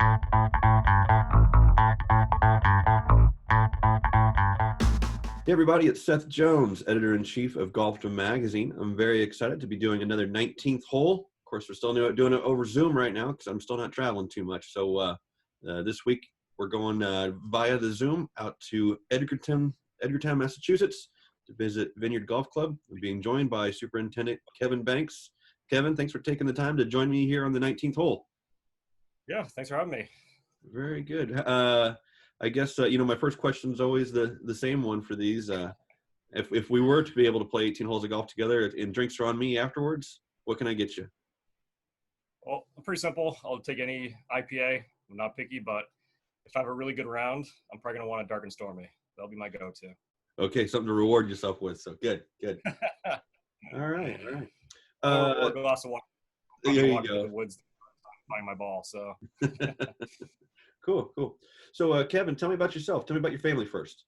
Hey everybody, it's Seth Jones, Editor-in-Chief of Golfdom Magazine. I'm very excited to be doing another 19th hole. Of course, we're still doing it over Zoom right now because I'm still not traveling too much. So this week we're going via the Zoom out to Edgartown, Massachusetts to visit Vineyard Golf Club. We're being joined by Superintendent Kevin Banks. Kevin, thanks for taking the time to join me here on the 19th hole. Yeah, thanks for having me. Very good. I guess, my first question is always the same one for these. If we were to be able to play 18 holes of golf together and drinks are on me afterwards, what can I get you? Well, pretty simple. I'll take any IPA. I'm not picky, but if I have a really good round, I'm probably going to want a dark and stormy. That'll be my go-to. Okay, something to reward yourself with. So good. All right. Or a glass of water. There you To go. the woods to find my ball. So Cool. So Kevin, tell me about yourself. Tell me about your family first.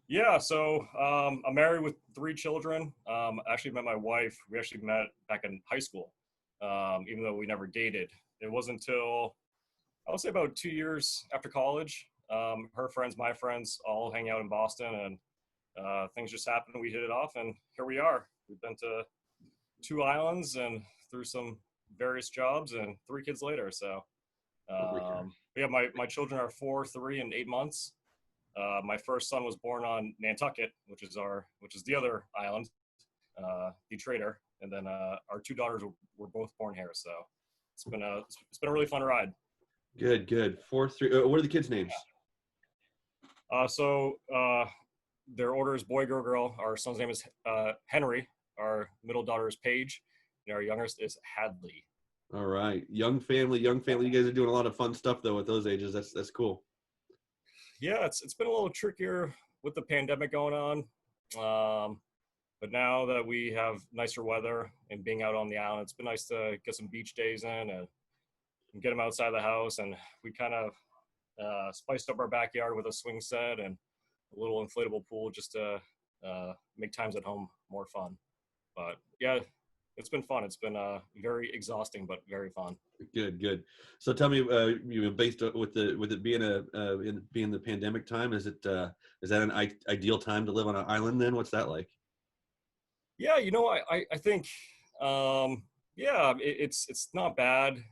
yeah, so I'm married with 3 children. I actually met my wife. We actually met back in high school, even though we never dated. It wasn't until, I would say, about 2 years after college. Her friends, my friends, all hang out in Boston, and things just happened. We hit it off, and here we are. We've been to 2 islands and through some various jobs, and 3 kids later. So yeah, my children are 4, 3, and 8 months. My first son was born on Nantucket, which is the other island, the Trader, and then our 2 daughters were both born here. So it's been a really fun ride. Good. 4, 3. What are the kids' names? So their order is boy, girl, girl. Our son's name is Henry. Our middle daughter is Paige, and our youngest is Hadley. All right, young family. You guys are doing a lot of fun stuff though at those ages. That's cool. Yeah, it's been a little trickier with the pandemic going on, but now that we have nicer weather and being out on the island, it's been nice to get some beach days in and get them outside the house. And we kind of spiced up our backyard with a swing set and a little inflatable pool just to make times at home more fun. But yeah, it's been fun. It's been very exhausting, but very fun. Good. So tell me, based with it being the pandemic time, is that an ideal time to live on an island? Then what's that like? Yeah, I think it's not bad.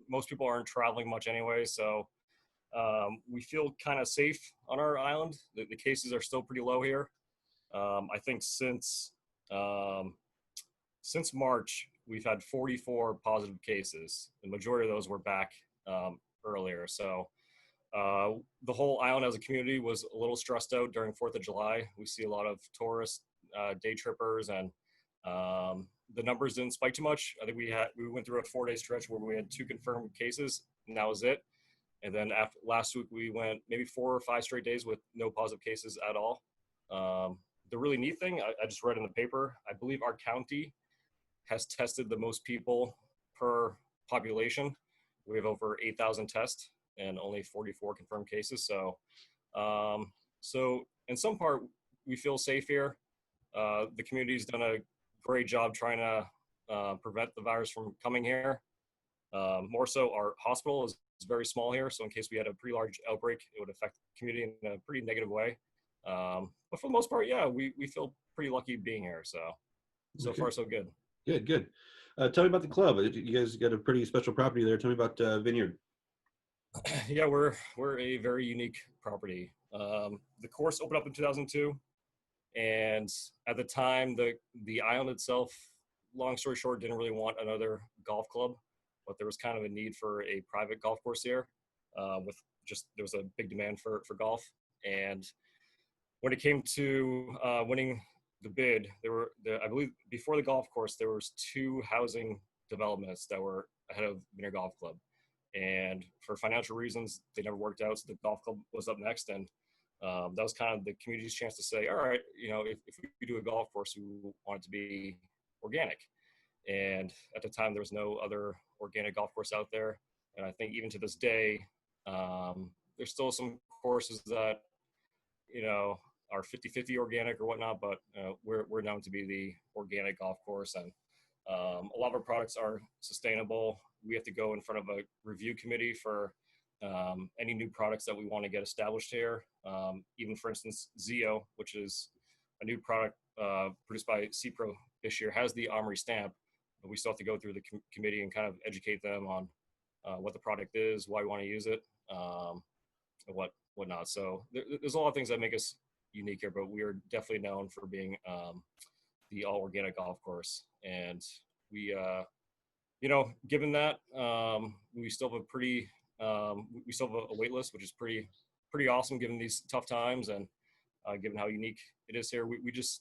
Most people aren't traveling much anyway, so we feel kind of safe on our island. The cases are still pretty low here. I think since March, we've had 44 positive cases. The majority of those were back earlier. So the whole island as a community was a little stressed out during 4th of July. We see a lot of tourists, day trippers, and the numbers didn't spike too much. I think we went through a 4-day stretch where we had 2 confirmed cases, and that was it. And then after last week, we went maybe 4 or 5 straight days with no positive cases at all. The really neat thing, I just read in the paper, I believe our county has tested the most people per population. We have over 8,000 tests and only 44 confirmed cases. So in some part, we feel safe here. The community's done a great job trying to prevent the virus from coming here. More so, our hospital is very small here. So in case we had a pretty large outbreak, it would affect the community in a pretty negative way. But for the most part, yeah, we feel pretty lucky being here. So Okay. far, so good. Good. Tell me about the club. You guys got a pretty special property there. Tell me about Vineyard. Yeah, we're a very unique property. The course opened up in 2002, and at the time, the island itself, long story short, didn't really want another golf club, but there was kind of a need for a private golf course here. There was a big demand for golf, and when it came to winning the bid, I believe before the golf course, there was 2 housing developments that were ahead of Vineyard Golf Club. And for financial reasons, they never worked out. So the golf club was up next. And that was kind of the community's chance to say, all right, if we do a golf course, we want it to be organic. And at the time, there was no other organic golf course out there. And I think even to this day, there's still some courses that, are 50-50 organic or whatnot, but we're known to be the organic golf course. And A lot of our products are sustainable. We have to go in front of a review committee for any new products that we want to get established here. Even for instance, Zeo, which is a new product produced by CPRO this year, has the Armory stamp, but we still have to go through the committee and kind of educate them on what the product is, why we want to use it, and whatnot. So there's a lot of things that make us unique here, but we are definitely known for being the all organic golf course. And we, given that, we still have we still have a wait list, which is pretty awesome given these tough times and given how unique it is here. We just,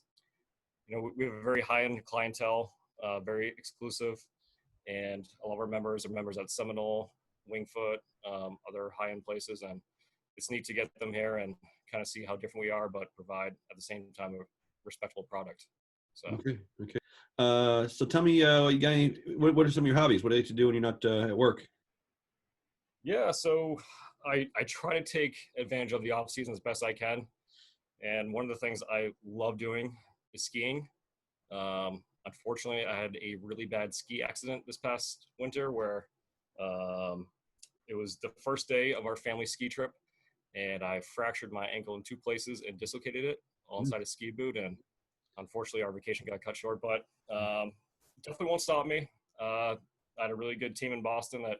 we have a very high-end clientele, very exclusive, and a lot of our members are members at Seminole, Wingfoot, other high-end places, and it's neat to get them here and kind of see how different we are, but provide at the same time a respectable product. So okay. So tell me, what are some of your hobbies? What do you like to do when you're not at work? Yeah, so I try to take advantage of the off season as best I can, and one of the things I love doing is skiing. Unfortunately, I had a really bad ski accident this past winter where it was the first day of our family ski trip, and I fractured my ankle in 2 places and dislocated it all inside a ski boot. And unfortunately, our vacation got cut short, but definitely won't stop me. I had a really good team in Boston that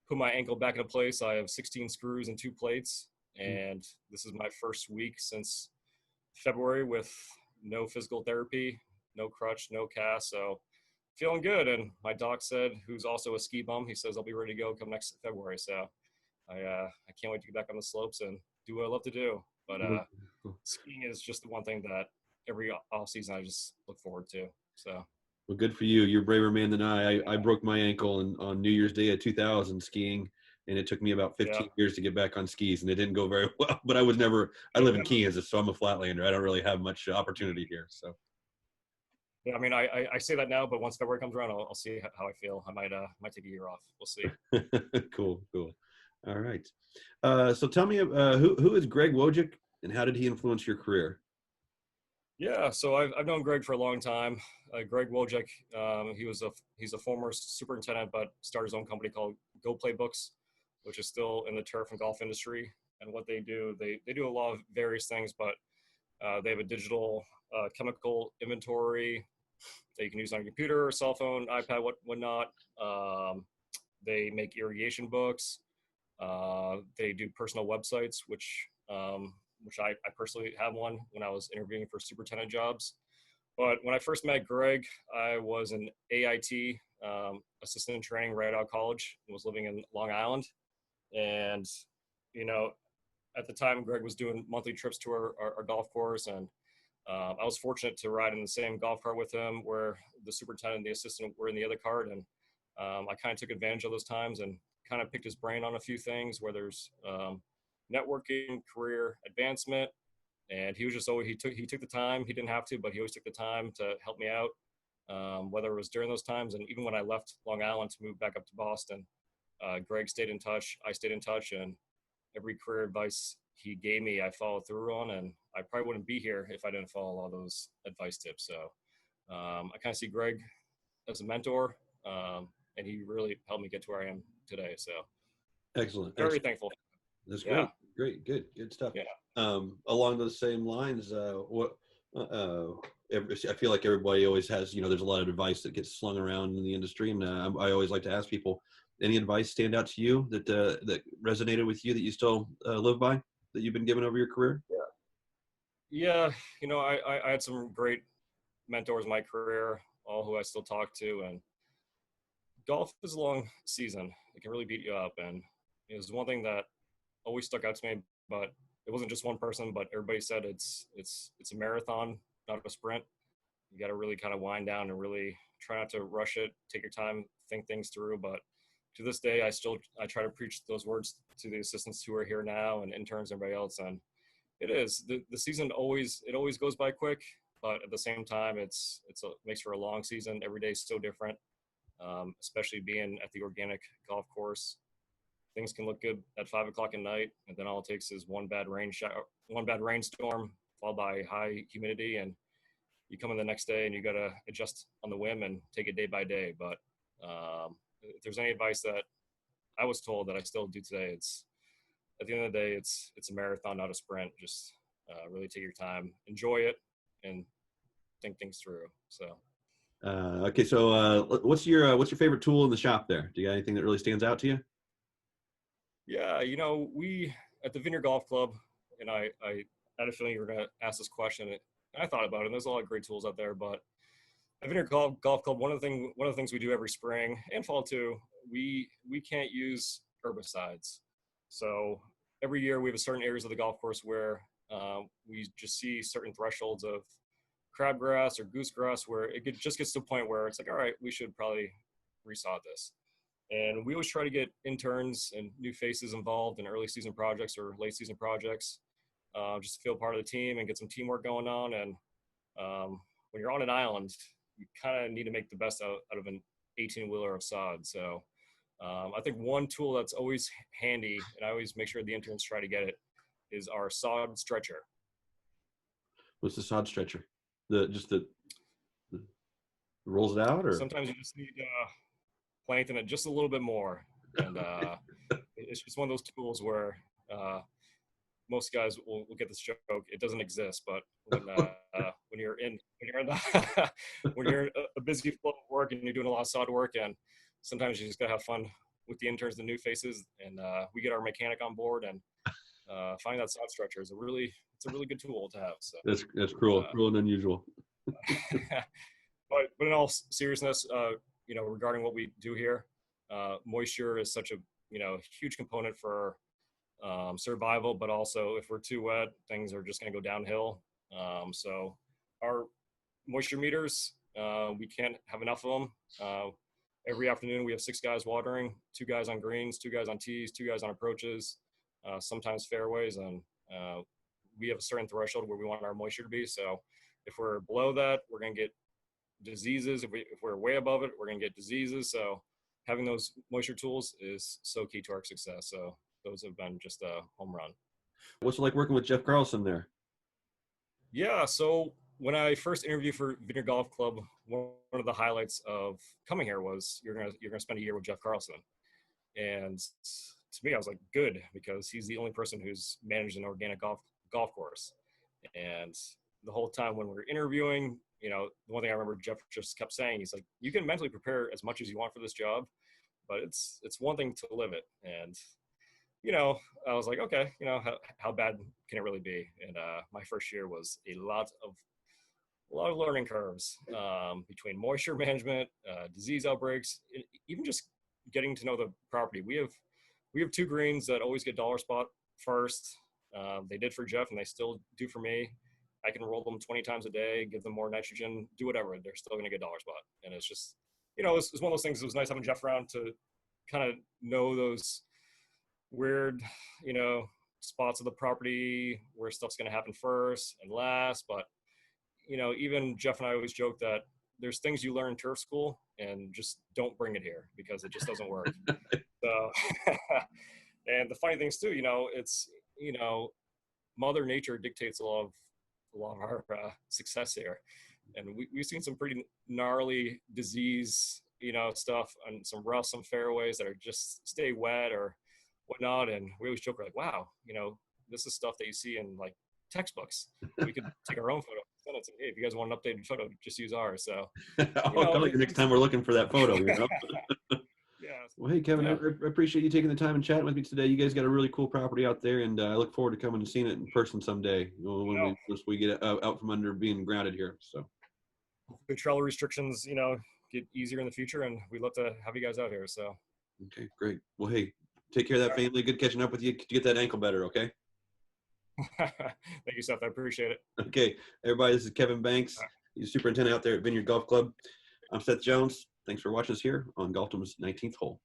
put my ankle back into place. I have 16 screws and 2 plates, and this is my first week since February with no physical therapy, no crutch, no cast. So feeling good. And my doc said, who's also a ski bum, he says, I'll be ready to go come next February. So I can't wait to get back on the slopes and do what I love to do. But skiing is just the one thing that every off season I just look forward to. So. Well, good for you. You're a braver man than I broke my ankle on New Year's Day of 2000 skiing, and it took me about 15 years to get back on skis, and it didn't go very well. But I live in Kansas, so I'm a flatlander. I don't really have much opportunity here. So. Yeah, I mean, I say that now, but once February comes around, I'll see how I feel. I might take a year off. We'll see. Cool. All right. So tell me, who is Greg Wojcik, and how did he influence your career? Yeah, so I've known Greg for a long time. Greg Wojcik, he's a former superintendent, but started his own company called Go Play Books, which is still in the turf and golf industry. And what they do, they do a lot of various things, but they have a digital chemical inventory that you can use on your computer, or cell phone, iPad, whatnot. They make irrigation books. They do personal websites, which I personally have one when I was interviewing for superintendent jobs. But when I first met Greg, I was an AIT assistant in training right out of college and was living in Long Island. And, at the time, Greg was doing monthly trips to our golf course. And I was fortunate to ride in the same golf cart with him where the superintendent and the assistant were in the other cart. And I kind of took advantage of those times and kind of picked his brain on a few things where there's networking, career advancement, and he was just always he took the time. He didn't have to, but he always took the time to help me out, whether it was during those times and even when I left Long Island to move back up to Boston. Greg stayed in touch. I stayed in touch, and every career advice he gave me, I followed through on, and I probably wouldn't be here if I didn't follow all those advice tips. So I kind of see Greg as a mentor, and he really helped me get to where I am today. So excellent. Very thankful. That's great. Great. Good stuff. Yeah. Along those same lines, I feel like everybody always has, there's a lot of advice that gets slung around in the industry. And I always like to ask people, any advice stand out to you that resonated with you that you still live by, that you've been given over your career? Yeah. I had some great mentors in my career, all who I still talk to, and golf is a long season. It can really beat you up. And it was one thing that always stuck out to me, but it wasn't just one person, but everybody said it's a marathon, not a sprint. You got to really kind of wind down and really try not to rush it, take your time, think things through. But to this day, I try to preach those words to the assistants who are here now and interns and everybody else. And it is the season always goes by quick, but at the same time, it makes for a long season. Every day is so different, especially being at the organic golf course. Things can look good at 5 o'clock at night, and then all it takes is one bad rainstorm followed by high humidity, and you come in the next day and you got to adjust on the whim and take it day by day. But if there's any advice that I was told that I still do today, it's at the end of the day, it's a marathon, not a sprint. Just really take your time, enjoy it, and think things through. So. Okay, so what's your favorite tool in the shop there? Do you got anything that really stands out to you? Yeah, we at the Vineyard Golf Club, and I had a feeling you were going to ask this question. And I thought about it. And there's a lot of great tools out there, but at Vineyard Golf Club, one of the things we do every spring and fall too, we can't use herbicides. So every year we have certain areas of the golf course where we just see certain thresholds of crabgrass or goosegrass where just gets to a point where it's like, all right, we should probably resod this. And we always try to get interns and new faces involved in early season projects or late season projects, just to feel part of the team and get some teamwork going on. And when you're on an island, you kind of need to make the best out of an 18-wheeler of sod. So I think one tool that's always handy, and I always make sure the interns try to get it, is our sod stretcher. What's the sod stretcher? The rolls it out, or sometimes you just need plankton it just a little bit more, and it's just one of those tools where most guys will get this joke. It doesn't exist, but when you're in a busy flow of work and you're doing a lot of sod work, and sometimes you just gotta have fun with the interns, the new faces, and we get our mechanic on board, and finding that sod stretcher is a really good tool to have. So that's cruel and unusual. but in all seriousness, regarding what we do here, moisture is such a huge component for survival, but also if we're too wet, things are just going to go downhill. So our moisture meters, we can't have enough of them. Every afternoon we have 6 guys watering, 2 guys on greens, 2 guys on tees, 2 guys on approaches, sometimes fairways, and we have a certain threshold where we want our moisture to be. So if we're below that, we're going to get diseases. If we're way above it, we're going to get diseases. So having those moisture tools is so key to our success. So those have been just a home run. What's it like working with Jeff Carlson there? Yeah, so when I first interviewed for Vineyard Golf Club, one of the highlights of coming here was you're gonna spend a year with Jeff Carlson. And to me, I was like, good, because he's the only person who's managed an organic golf course. And the whole time when we were interviewing, the one thing I remember Jeff just kept saying, he's like, you can mentally prepare as much as you want for this job, but it's one thing to live it. And I was like, okay, how bad can it really be? And my first year was a lot of learning curves, between moisture management, disease outbreaks, even just getting to know the property. We have 2 greens that always get dollar spot first. They did for Jeff, and they still do for me. I can roll them 20 times a day, give them more nitrogen, do whatever. They're still going to get dollar spot. And it's just, it's one of those things. It was nice having Jeff around to kind of know those weird, spots of the property where stuff's going to happen first and last. But, even Jeff and I always joke that there's things you learn in turf school and just don't bring it here because it just doesn't work. So, and the funny things too, it's, Mother Nature dictates a lot of our success here. And we've seen some pretty gnarly disease, stuff on some rough, some fairways that are just stay wet or whatnot. And we always joke, we're like, wow, this is stuff that you see in like textbooks. We could take our own photo. Send it to, hey, if you guys want an updated photo, just use ours. So I'll call you next time we're looking for that photo. Yeah. Well, hey, Kevin, yeah. I appreciate you taking the time and chatting with me today. You guys got a really cool property out there, and I look forward to coming and seeing it in person someday when we get out from under being grounded here. So the travel restrictions, get easier in the future, and we'd love to have you guys out here. So okay, great. Well, hey, take care of that family. Good catching up with you. Get that ankle better, okay? Thank you, Seth. I appreciate it. Okay, everybody, this is Kevin Banks. He's superintendent out there at Vineyard Golf Club. I'm Seth Jones. Thanks for watching us here on Golfdom's 19th hole.